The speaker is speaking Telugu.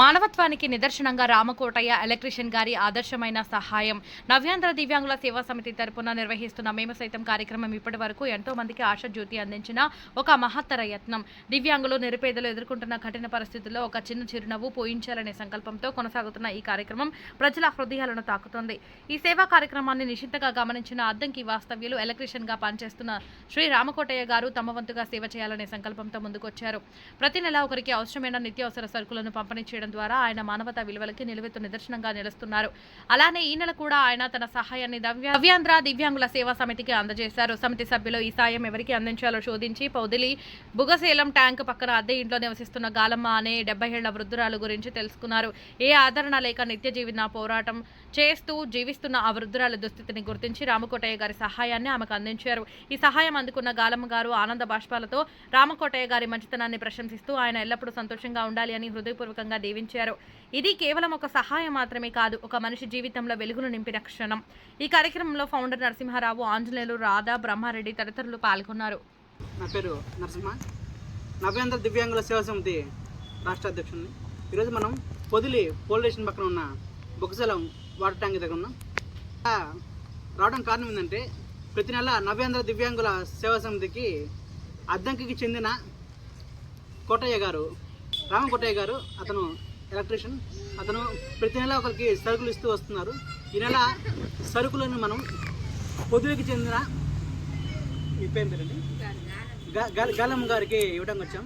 మానవత్వానికి నిదర్శనంగా రామకోటయ్య ఎలక్ట్రీషియన్ గారి ఆదర్శమైన సహాయం నవ్యాంధ్ర దివ్యాంగుల సేవా సమితి తరపున నిర్వహిస్తున్న మేము సైతం కార్యక్రమం ఇప్పటి వరకు ఎంతో మందికి ఆశాజ్యోతి అందించిన ఒక మహత్తర యత్నం. దివ్యాంగులు నిరుపేదలు ఎదుర్కొంటున్న కఠిన పరిస్థితుల్లో ఒక చిన్న చిరునవ్వు పోయించాలనే సంకల్పంతో కొనసాగుతున్న ఈ కార్యక్రమం ప్రజల హృదయాలను తాకుతోంది. ఈ సేవా కార్యక్రమాన్ని నిశితంగా గమనించిన అద్దంకి వాస్తవ్యులు ఎలక్ట్రీషియన్ గా పనిచేస్తున్న శ్రీ రామకోటయ్య గారు తమ వంతుగా సేవ చేయాలనే సంకల్పంతో ముందుకొచ్చారు. ప్రతి నెల ఒకరికి అవసరమైన నిత్యావసర సరుకులను పంపిణీ చేయడం ద్వారా ఆయన మానవతా విలువలకి నిలువెత్తు నిదర్శనంగా నిలుస్తున్నారు. అలానే ఈ నెల కూడా ఆయన తన సహాయాన్ని నవ్యాంధ్ర దివ్యాంగుల సేవా సమితికి అందజేశారు. సమితి సభ్యులు ఈ సాయం ఎవరికి అందించాలో శోధించి పౌదిలి బుగసేలం ట్యాంక్ పక్కన అద్దె ఇంట్లో నివసిస్తున్న గాలమ్మ అనే 70 ఏళ్ల వృద్ధురాలు గురించి తెలుసుకున్నారు. ఏ ఆదరణ లేక నిత్య జీవన పోరాటం చేస్తూ జీవిస్తున్న ఆ వృద్ధురాల దుస్థితిని గుర్తించి రామకోటయ్య గారి సహాయాన్ని ఆమెకు అందించారు. ఈ సహాయం అందుకున్న గాలమ్మ గారు ఆనంద బాష్పాలతో రామకోటయ్య గారి మంచితనాన్ని ప్రశంసిస్తూ ఆయన ఎల్లప్పుడూ సంతోషంగా ఉండాలి అని హృదయపూర్వకంగా దీవించారు. ఇది కేవలం ఒక సహాయం మాత్రమే కాదు, ఒక మనిషి జీవితంలో వెలుగును నింపిన క్షణం. ఈ కార్యక్రమంలో ఫౌండర్ నరసింహారావు, ఆంజనేయులు, రాధా, బ్రహ్మారెడ్డి తదితరులు పాల్గొన్నారు. నా పేరు నరసింహ, నవ్యాంధ్ర దివ్యాంగుల సేవా సమితి రాష్ట్ర అధ్యక్షుడిని. ఈరోజు మనం పొదిలి పోలీస్ స్టేషన్ పక్కన ఉన్న బొక్కసలం వాటర్ ట్యాంక్ దగ్గర ఉన్నాం. రావడం కారణం ఏంటంటే ప్రతి నెల నవ్యాంధ్ర దివ్యాంగుల సేవా సమితికి అద్దంకికి చెందిన కోటయ్య గారు, రామకోటయ్య గారు, అతను ఎలక్ట్రీషియన్. అతను ప్రతి నెల ఒకరికి సరుకులు ఇస్తూ వస్తున్నారు. ఈ నెల సరుకులను మనం పొదిలికి చెందిన మీ పేరు గాలమ్మ గారికి ఇవ్వడానికి వచ్చాం.